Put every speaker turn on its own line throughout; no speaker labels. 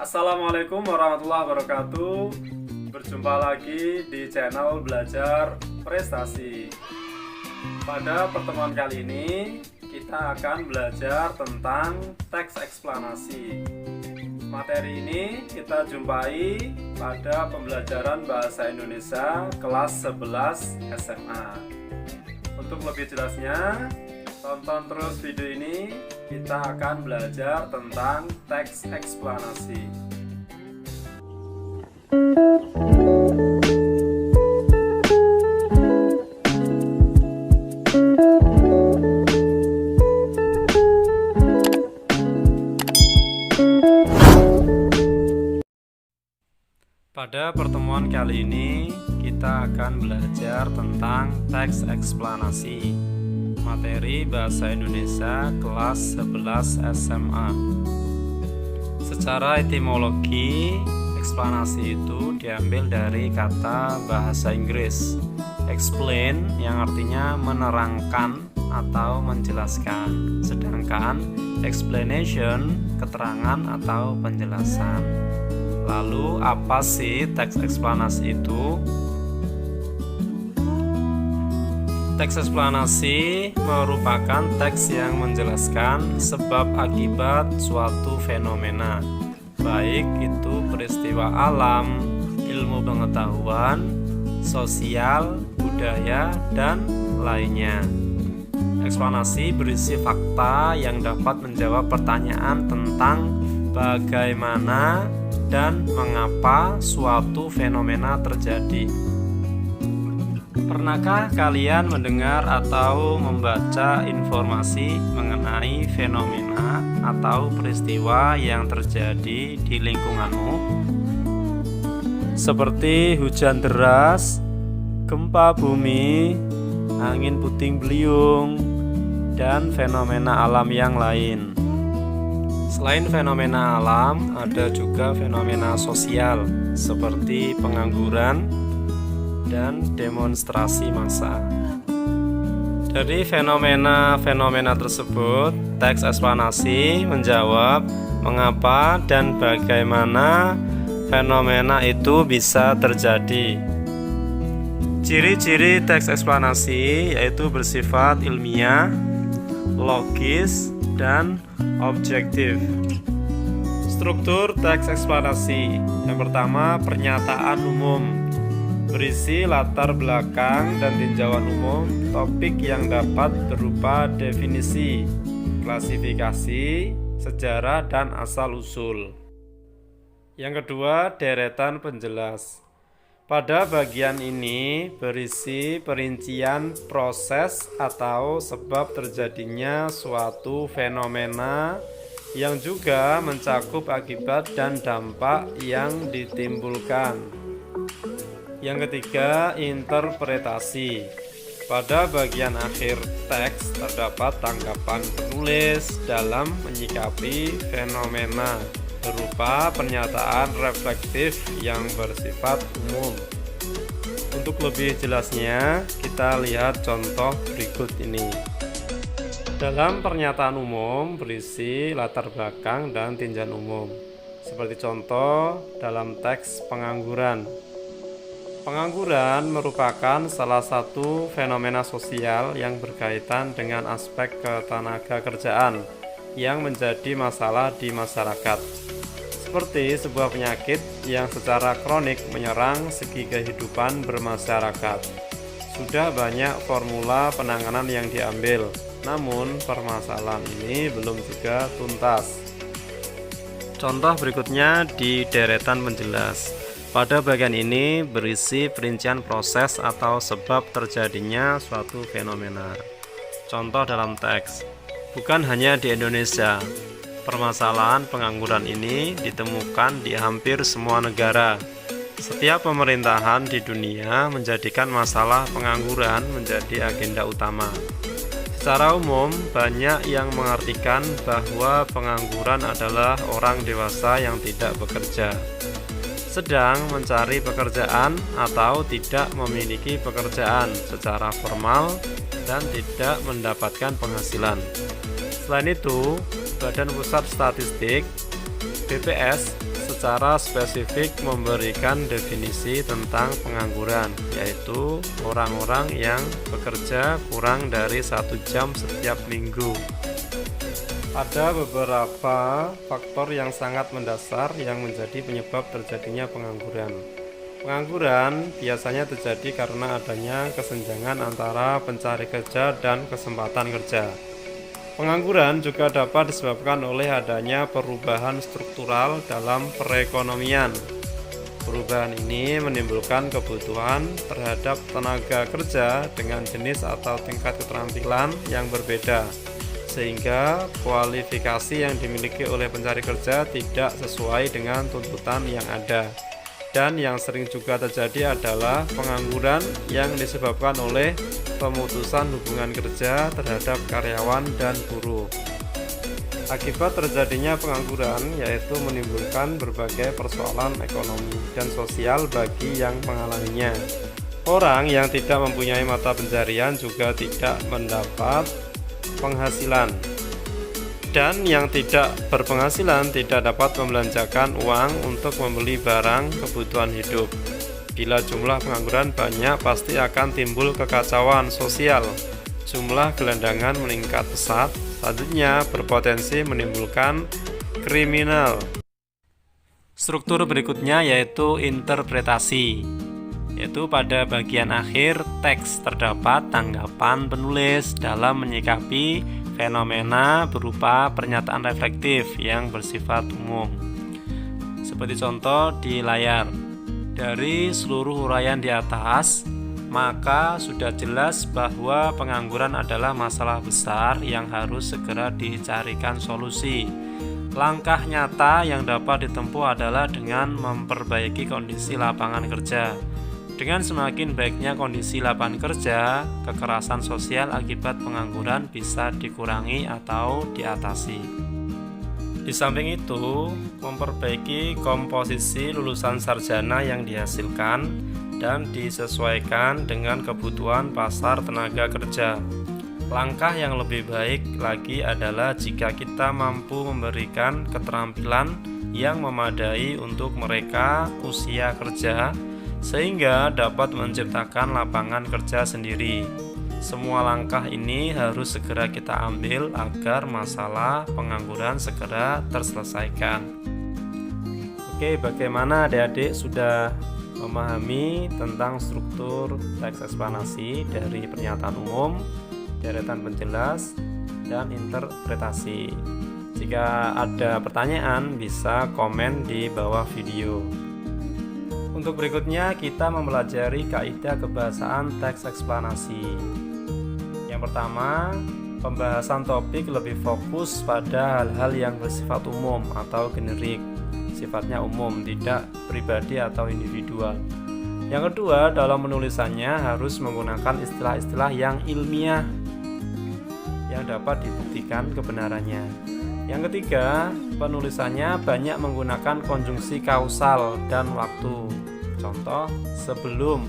Assalamualaikum warahmatullahi wabarakatuh. Berjumpa lagi di channel Belajar Prestasi. Pada pertemuan kali ini kita akan belajar tentang teks eksplanasi. Materi ini kita jumpai pada pembelajaran Bahasa Indonesia kelas 11 SMA. Untuk lebih jelasnya, tonton terus video ini. Kita akan belajar tentang teks eksplanasi. Pada pertemuan kali ini kita akan belajar tentang teks eksplanasi. Materi Bahasa Indonesia kelas 11 SMA. Secara etimologi, eksplanasi itu diambil dari kata bahasa Inggris explain yang artinya menerangkan atau menjelaskan, sedangkan explanation keterangan atau penjelasan. Lalu apa sih teks eksplanasi itu? Teks eksplanasi merupakan teks yang menjelaskan sebab akibat suatu fenomena, baik itu peristiwa alam, ilmu pengetahuan, sosial, budaya, dan lainnya. Eksplanasi berisi fakta yang dapat menjawab pertanyaan tentang bagaimana dan mengapa suatu fenomena terjadi. Pernahkah kalian mendengar atau membaca informasi mengenai fenomena atau peristiwa yang terjadi di lingkunganmu? Seperti hujan deras, gempa bumi, angin puting beliung, dan fenomena alam yang lain. Selain fenomena alam, ada juga fenomena sosial seperti pengangguran dan demonstrasi massa. Dari fenomena-fenomena tersebut, teks eksplanasi menjawab mengapa dan bagaimana fenomena itu bisa terjadi. Ciri-ciri teks eksplanasi yaitu bersifat ilmiah, logis, dan objektif. Struktur teks eksplanasi. Yang pertama, pernyataan umum. Berisi latar belakang dan tinjauan umum topik yang dapat berupa definisi, klasifikasi, sejarah, dan asal-usul. Yang kedua, deretan penjelas. Pada bagian ini berisi perincian proses atau sebab terjadinya suatu fenomena yang juga mencakup akibat dan dampak yang ditimbulkan. Yang ketiga, interpretasi. Pada bagian akhir teks terdapat tanggapan penulis dalam menyikapi fenomena berupa pernyataan reflektif yang bersifat umum. Untuk lebih jelasnya, kita lihat contoh berikut ini. Dalam pernyataan umum berisi latar belakang dan tinjauan umum. Seperti contoh dalam teks pengangguran. Pengangguran merupakan salah satu fenomena sosial yang berkaitan dengan aspek ketenaga kerjaan yang menjadi masalah di masyarakat. Seperti sebuah penyakit yang secara kronik menyerang segi kehidupan bermasyarakat. Sudah banyak formula penanganan yang diambil, namun permasalahan ini belum juga tuntas. Contoh berikutnya di deretan penjelas. Pada bagian ini berisi perincian proses atau sebab terjadinya suatu fenomena. Contoh dalam teks. Bukan hanya di Indonesia, permasalahan pengangguran ini ditemukan di hampir semua negara. Setiap pemerintahan di dunia menjadikan masalah pengangguran menjadi agenda utama. Secara umum, banyak yang mengartikan bahwa pengangguran adalah orang dewasa yang tidak bekerja, sedang mencari pekerjaan atau tidak memiliki pekerjaan secara formal dan tidak mendapatkan penghasilan. Selain itu, Badan Pusat Statistik (BPS) secara spesifik memberikan definisi tentang pengangguran, yaitu orang-orang yang bekerja kurang dari 1 jam setiap minggu. Ada beberapa faktor yang sangat mendasar yang menjadi penyebab terjadinya pengangguran. Pengangguran biasanya terjadi karena adanya kesenjangan antara pencari kerja dan kesempatan kerja. Pengangguran juga dapat disebabkan oleh adanya perubahan struktural dalam perekonomian. Perubahan ini menimbulkan kebutuhan terhadap tenaga kerja dengan jenis atau tingkat keterampilan yang berbeda, sehingga kualifikasi yang dimiliki oleh pencari kerja tidak sesuai dengan tuntutan yang ada. Dan yang sering juga terjadi adalah pengangguran yang disebabkan oleh pemutusan hubungan kerja terhadap karyawan dan buruh. Akibat terjadinya pengangguran yaitu menimbulkan berbagai persoalan ekonomi dan sosial bagi yang mengalaminya. Orang yang tidak mempunyai mata pencarian juga tidak mendapat penghasilan, dan yang tidak berpenghasilan tidak dapat membelanjakan uang untuk membeli barang kebutuhan hidup. Bila jumlah pengangguran banyak, pasti akan timbul kekacauan sosial. Jumlah gelandangan meningkat pesat, selanjutnya berpotensi menimbulkan kriminal. Struktur berikutnya yaitu interpretasi, yaitu pada bagian akhir teks terdapat tanggapan penulis dalam menyikapi fenomena berupa pernyataan reflektif yang bersifat umum. Seperti contoh di layar. Dari seluruh uraian di atas, maka sudah jelas bahwa pengangguran adalah masalah besar yang harus segera dicarikan solusi. Langkah nyata yang dapat ditempuh adalah dengan memperbaiki kondisi lapangan kerja. Dengan semakin baiknya kondisi lapangan kerja, kekerasan sosial akibat pengangguran bisa dikurangi atau diatasi. Di samping itu, memperbaiki komposisi lulusan sarjana yang dihasilkan dan disesuaikan dengan kebutuhan pasar tenaga kerja. Langkah yang lebih baik lagi adalah jika kita mampu memberikan keterampilan yang memadai untuk mereka usia kerja, sehingga dapat menciptakan lapangan kerja sendiri. Semua langkah ini harus segera kita ambil agar masalah pengangguran segera terselesaikan. Oke, bagaimana adik-adik sudah memahami tentang struktur teks eksplanasi dari pernyataan umum, deretan penjelas, dan interpretasi? Jika ada pertanyaan, bisa komen di bawah video. Untuk berikutnya kita mempelajari kaidah kebahasaan teks eksplanasi. Yang pertama, pembahasan topik lebih fokus pada hal-hal yang bersifat umum atau generik, sifatnya umum, tidak pribadi atau individual. Yang kedua, dalam menulisannya harus menggunakan istilah-istilah yang ilmiah yang dapat dibuktikan kebenarannya. Yang ketiga, penulisannya banyak menggunakan konjungsi kausal dan waktu. Contoh, sebelum,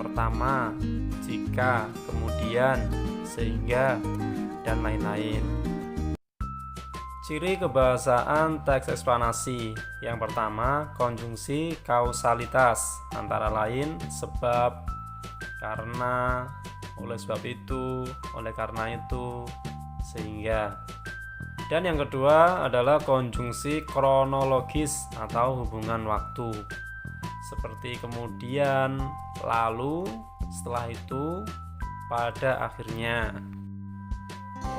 pertama, jika, kemudian, sehingga, dan lain-lain. Ciri kebahasaan teks eksplanasi. Yang pertama, konjungsi kausalitas, antara lain sebab, karena, oleh sebab itu, oleh karena itu, sehingga. Dan yang kedua adalah konjungsi kronologis atau hubungan waktu, seperti kemudian, lalu, setelah itu, pada akhirnya.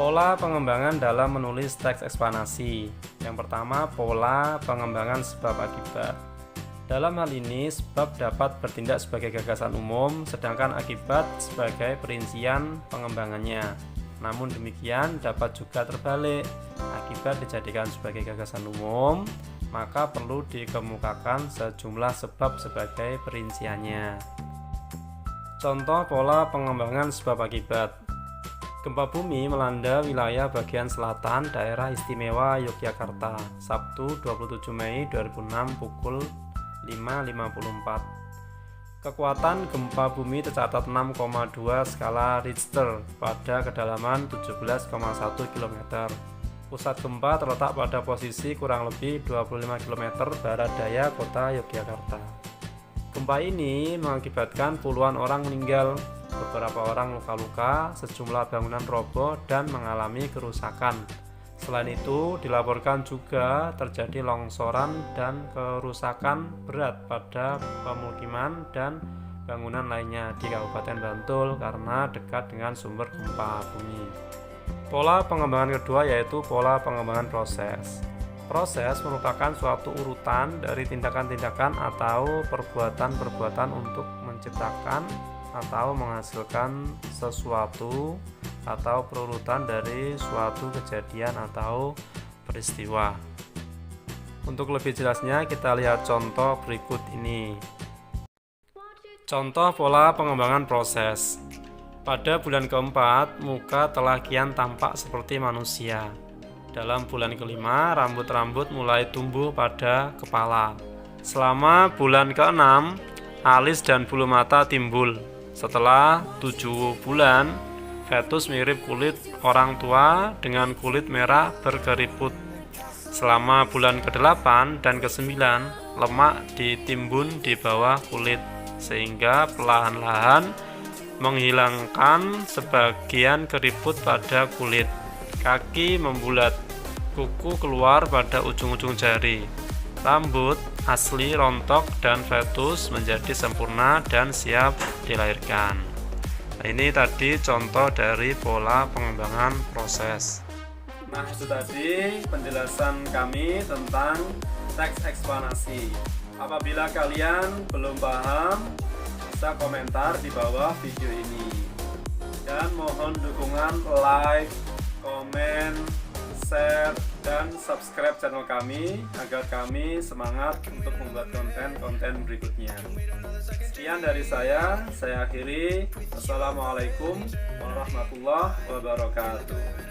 Pola pengembangan dalam menulis teks eksplanasi. Yang pertama, pola pengembangan sebab akibat. Dalam hal ini, sebab dapat bertindak sebagai gagasan umum, sedangkan akibat sebagai perincian pengembangannya. Namun demikian dapat juga terbalik. Akibat dijadikan sebagai gagasan umum, maka perlu dikemukakan sejumlah sebab sebagai perinciannya. Contoh pola pengembangan sebab akibat. Gempa bumi melanda wilayah bagian selatan daerah istimewa Yogyakarta, Sabtu 27 Mei 2006 pukul 5.54. Kekuatan gempa bumi tercatat 6,2 skala Richter pada kedalaman 17,1 km. Pusat gempa terletak pada posisi kurang lebih 25 km barat daya kota Yogyakarta. Gempa ini mengakibatkan puluhan orang meninggal, beberapa orang luka-luka, sejumlah bangunan roboh dan mengalami kerusakan. Selain itu, dilaporkan juga terjadi longsoran dan kerusakan berat pada pemukiman dan bangunan lainnya di Kabupaten Bantul karena dekat dengan sumber gempa bumi. Pola pengembangan kedua yaitu pola pengembangan proses. Proses merupakan suatu urutan dari tindakan-tindakan atau perbuatan-perbuatan untuk menciptakan atau menghasilkan sesuatu atau perurutan dari suatu kejadian atau peristiwa. Untuk lebih jelasnya kita lihat contoh berikut ini. Contoh pola pengembangan proses. Pada bulan keempat, muka telah kian tampak seperti manusia. Dalam bulan kelima, rambut-rambut mulai tumbuh pada kepala. Selama bulan keenam, alis dan bulu mata timbul. Setelah 7 bulan, fetus mirip kulit orang tua dengan kulit merah berkeriput. Selama bulan ke-8 dan ke-9, lemak ditimbun di bawah kulit, sehingga perlahan-lahan menghilangkan sebagian keriput pada kulit. Kaki membulat, kuku keluar pada ujung-ujung jari, rambut asli rontok dan fetus menjadi sempurna dan siap dilahirkan. Nah, ini tadi contoh dari pola pengembangan proses. Nah, itu tadi penjelasan kami tentang teks eksplanasi. Apabila kalian belum paham, bisa komentar di bawah video ini. Dan mohon dukungan like, komen, share, dan subscribe channel kami agar kami semangat untuk membuat konten-konten berikutnya. Sekian dari saya akhiri. Wassalamualaikum warahmatullahi wabarakatuh.